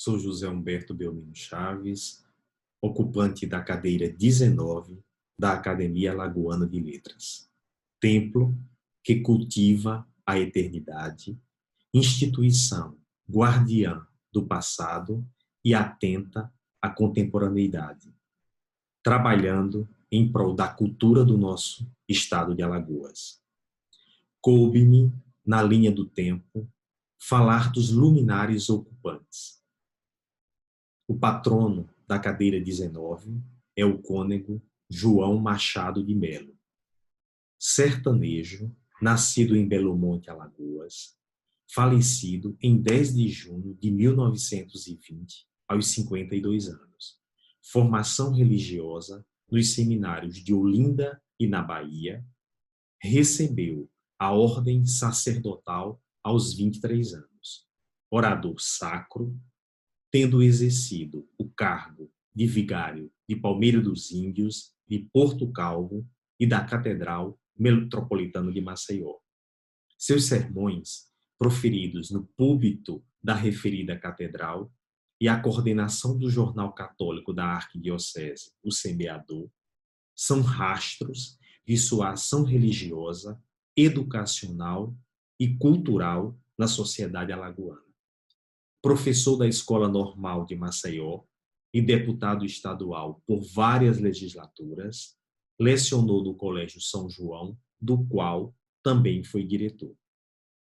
Sou José Humberto Belmino Chaves, ocupante da cadeira 19 da Academia Alagoana de Letras. Templo que cultiva a eternidade, instituição guardiã do passado e atenta à contemporaneidade, trabalhando em prol da cultura do nosso estado de Alagoas. Coube-me, na linha do tempo, falar dos luminares ocupantes. O patrono da cadeira 19 é o cônego João Machado de Melo, sertanejo, nascido em Belo Monte, Alagoas, falecido em 10 de junho de 1920, aos 52 anos. Formação religiosa nos seminários de Olinda e na Bahia, recebeu a ordem sacerdotal aos 23 anos. Orador sacro, tendo exercido o cargo de vigário de Palmeira dos Índios, de Porto Calvo e da Catedral Metropolitana de Maceió. Seus sermões, proferidos no púlpito da referida catedral e a coordenação do jornal católico da Arquidiocese, o Semeador, são rastros de sua ação religiosa, educacional e cultural na sociedade alagoana. Professor da Escola Normal de Maceió e deputado estadual por várias legislaturas, lecionou no Colégio São João, do qual também foi diretor.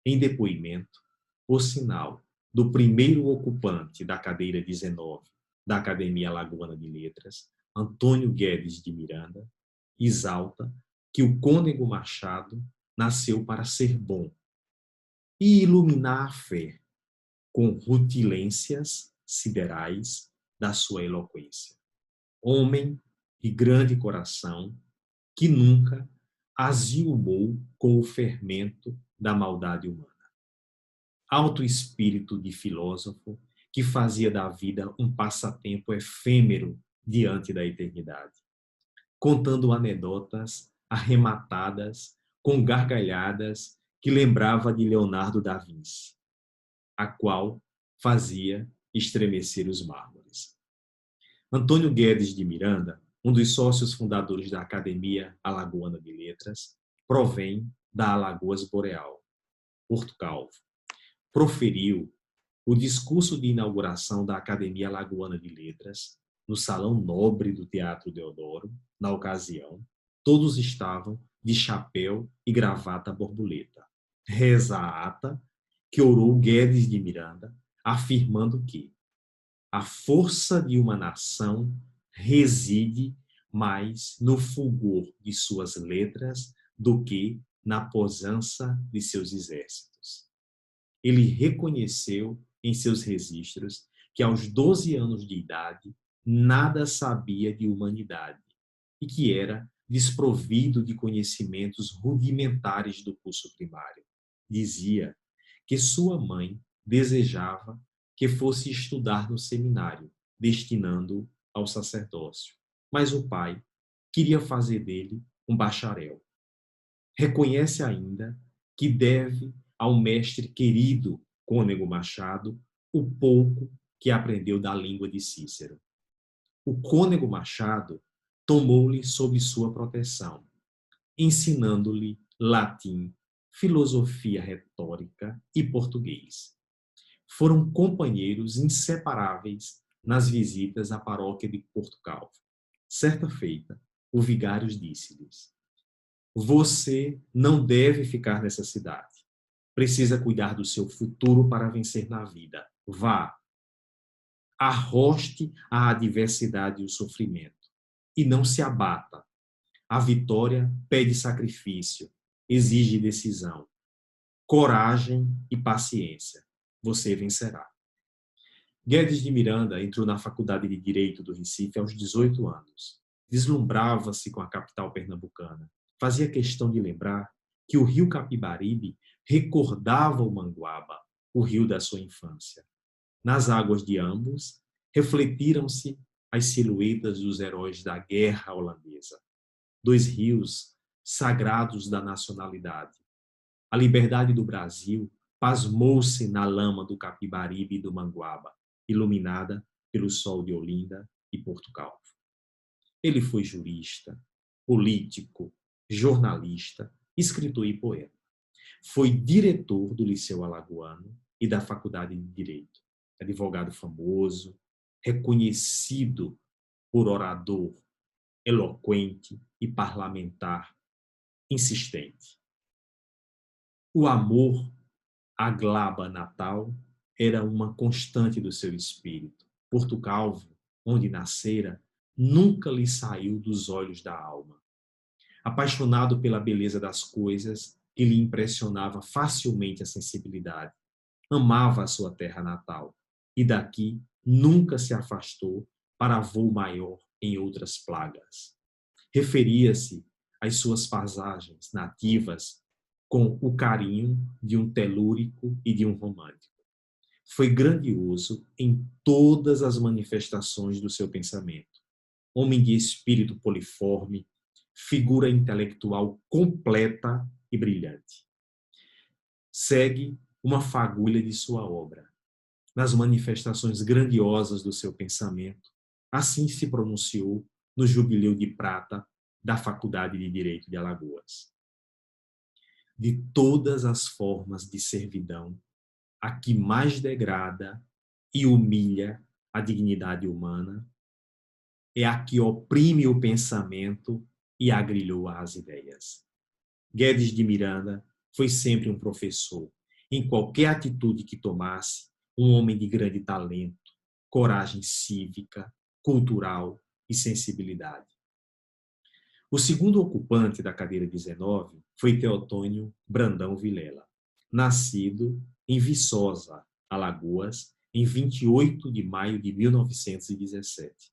Em depoimento, por sinal do primeiro ocupante da cadeira 19 da Academia Alagoana de Letras, Antônio Guedes de Miranda, exalta que o cônego Machado nasceu para ser bom e iluminar a fé com rutilências siderais da sua eloquência. Homem de grande coração, que nunca aziumou com o fermento da maldade humana. Alto espírito de filósofo que fazia da vida um passatempo efêmero diante da eternidade, contando anedotas arrematadas com gargalhadas que lembrava de Leonardo da Vinci, a qual fazia estremecer os mármores. Antônio Guedes de Miranda, um dos sócios fundadores da Academia Alagoana de Letras, provém da Alagoas Boreal, Porto Calvo. Proferiu o discurso de inauguração da Academia Alagoana de Letras no Salão Nobre do Teatro Deodoro. Na ocasião, todos estavam de chapéu e gravata borboleta. Reza a ata que orou Guedes de Miranda, afirmando que a força de uma nação reside mais no fulgor de suas letras do que na pujança de seus exércitos. Ele reconheceu em seus registros que aos 12 anos de idade nada sabia de humanidade e que era desprovido de conhecimentos rudimentares do curso primário. Dizia que sua mãe desejava que fosse estudar no seminário, destinando-o ao sacerdócio, mas o pai queria fazer dele um bacharel. Reconhece ainda que deve ao mestre querido cônego Machado o pouco que aprendeu da língua de Cícero. O cônego Machado tomou-lhe sob sua proteção, ensinando-lhe latim, filosofia retórica e português. Foram companheiros inseparáveis nas visitas à paróquia de Porto Calvo. Certa feita, o vigário disse-lhes: "Você não deve ficar nessa cidade. Precisa cuidar do seu futuro para vencer na vida. Vá. Arroste a adversidade e o sofrimento. E não se abata. A vitória pede sacrifício, exige decisão, coragem e paciência. Você vencerá." Guedes de Miranda entrou na Faculdade de Direito do Recife aos 18 anos. Deslumbrava-se com a capital pernambucana. Fazia questão de lembrar que o rio Capibaribe recordava o Manguaba, o rio da sua infância. Nas águas de ambos, refletiram-se as silhuetas dos heróis da guerra holandesa. Dois rios sagrados da nacionalidade. A liberdade do Brasil pasmou-se na lama do Capibaribe e do Manguaba. iluminada pelo sol de Olinda e Porto Calvo. Ele foi jurista, político, jornalista, escritor e poeta. Foi diretor do Liceu Alagoano e da Faculdade de Direito. Advogado famoso, reconhecido por orador eloquente e parlamentar insistente. O amor à glaba natal era uma constante do seu espírito. Porto Calvo, onde nascera, nunca lhe saiu dos olhos da alma. Apaixonado pela beleza das coisas, que lhe impressionava facilmente a sensibilidade. Amava a sua terra natal e daqui nunca se afastou para voo maior em outras plagas. Referia-se às suas paisagens nativas com o carinho de um telúrico e de um romântico. Foi grandioso em todas as manifestações do seu pensamento. Homem de espírito poliforme, figura intelectual completa e brilhante. Segue uma fagulha de sua obra. Nas manifestações grandiosas do seu pensamento, assim se pronunciou no Jubileu de Prata da Faculdade de Direito de Alagoas. De todas as formas de servidão, a que mais degrada e humilha a dignidade humana é a que oprime o pensamento e agrilhoa as ideias. Guedes de Miranda foi sempre um professor. Em qualquer atitude que tomasse, um homem de grande talento, coragem cívica, cultural e sensibilidade. O segundo ocupante da cadeira 19 foi Teotônio Brandão Vilela, nascido em Viçosa, Alagoas, em 28 de maio de 1917.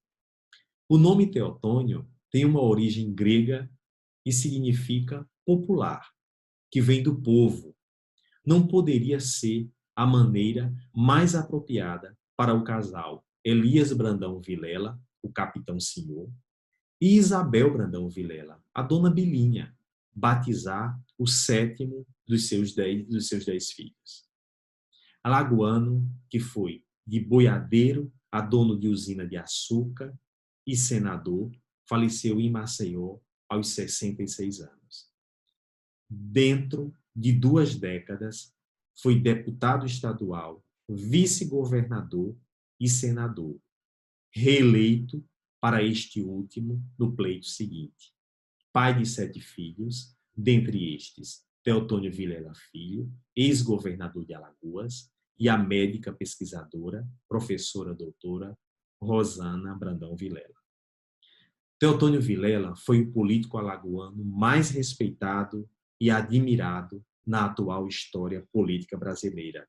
O nome Teotônio tem uma origem grega e significa popular, que vem do povo. Não poderia ser a maneira mais apropriada para o casal Elias Brandão Vilela, o capitão senhor, e Isabel Brandão Vilela, a dona Bilinha, batizar o sétimo dos seus 10 filhos. Alagoano que foi de boiadeiro a dono de usina de açúcar e senador, faleceu em Maceió aos 66 anos. Dentro de 2 décadas, foi deputado estadual, vice-governador e senador, reeleito para este último no pleito seguinte. Pai de 7 filhos, dentre estes, Teotônio Vilela Filho, ex-governador de Alagoas, e a médica pesquisadora, professora doutora Rosana Brandão Vilela. Teotônio Vilela foi o político alagoano mais respeitado e admirado na atual história política brasileira.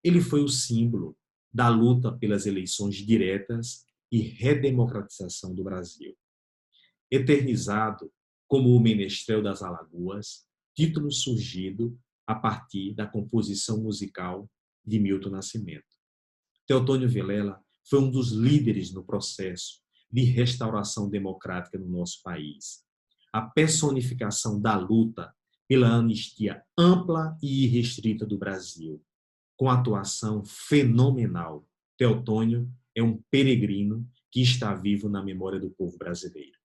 Ele foi o símbolo da luta pelas eleições diretas e redemocratização do Brasil. Eternizado como o Menestrel das Alagoas, título surgido a partir da composição musical de Milton Nascimento. Teotônio Vilela foi um dos líderes no processo de restauração democrática no nosso país. A personificação da luta pela anistia ampla e irrestrita do Brasil, com atuação fenomenal. Teotônio é um peregrino que está vivo na memória do povo brasileiro.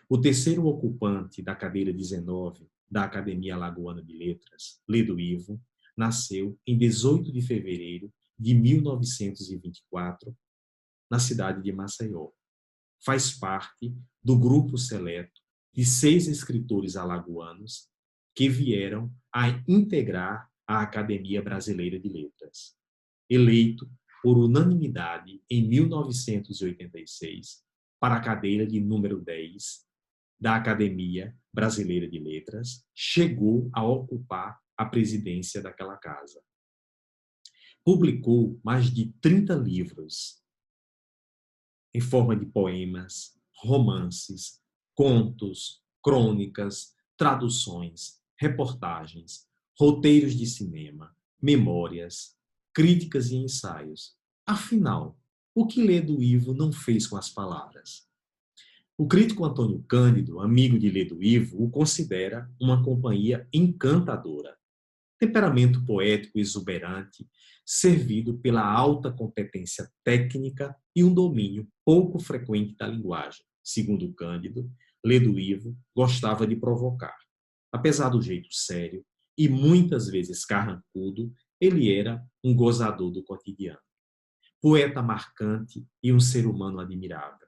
O terceiro ocupante da cadeira 19 da Academia Alagoana de Letras, Ledo Ivo, nasceu em 18 de fevereiro de 1924, na cidade de Maceió. Faz parte do grupo seleto de 6 escritores alagoanos que vieram a integrar a Academia Brasileira de Letras. Eleito por unanimidade em 1986 para a cadeira de número 10 da Academia Brasileira de Letras, chegou a ocupar a presidência daquela casa. Publicou mais de 30 livros em forma de poemas, romances, contos, crônicas, traduções, reportagens, roteiros de cinema, memórias, críticas e ensaios. Afinal, o que Ledo Ivo não fez com as palavras? O crítico Antônio Cândido, amigo de Ledo Ivo, o considera uma companhia encantadora. temperamento poético exuberante, servido pela alta competência técnica e um domínio pouco frequente da linguagem. Segundo Cândido, Leduivo gostava de provocar. Apesar do jeito sério e muitas vezes carrancudo, ele era um gozador do cotidiano. Poeta marcante e um ser humano admirável.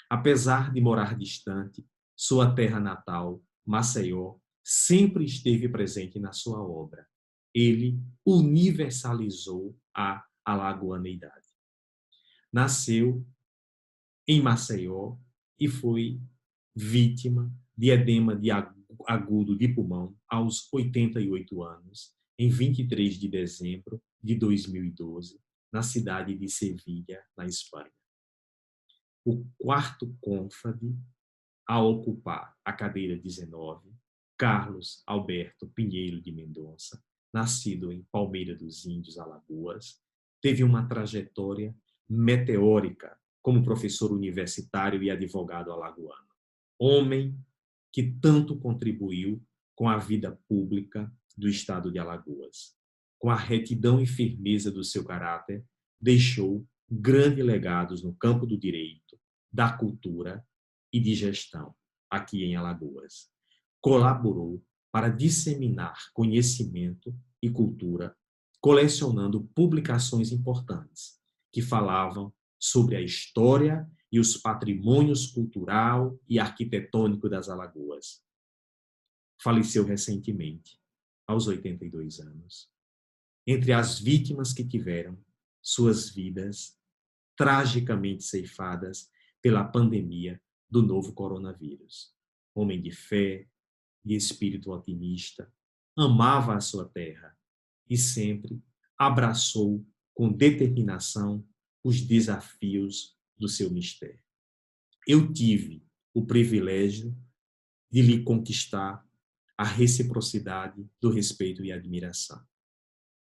Apesar de morar distante, sua terra natal, Maceió, sempre esteve presente na sua obra. Ele universalizou a alagoaneidade. Nasceu em Maceió e foi vítima de edema agudo de pulmão aos 88 anos, em 23 de dezembro de 2012, na cidade de Sevilha, na Espanha. O quarto cônfrade a ocupar a cadeira 19, Carlos Alberto Pinheiro de Mendonça, nascido em Palmeira dos Índios, Alagoas, teve uma trajetória meteórica como professor universitário e advogado alagoano. Homem que tanto contribuiu com a vida pública do estado de Alagoas. Com a retidão e firmeza do seu caráter, deixou grandes legados no campo do direito, da cultura e de gestão, aqui em Alagoas. Colaborou para disseminar conhecimento e cultura, colecionando publicações importantes que falavam sobre a história e os patrimônios cultural e arquitetônico das Alagoas. Faleceu recentemente, aos 82 anos. Entre as vítimas que tiveram suas vidas tragicamente ceifadas pela pandemia do novo coronavírus. Homem de fé, de espírito otimista, amava a sua terra e sempre abraçou com determinação os desafios do seu mistério. Eu tive o privilégio de lhe conquistar a reciprocidade do respeito e admiração.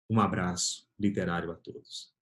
Um abraço literário a todos.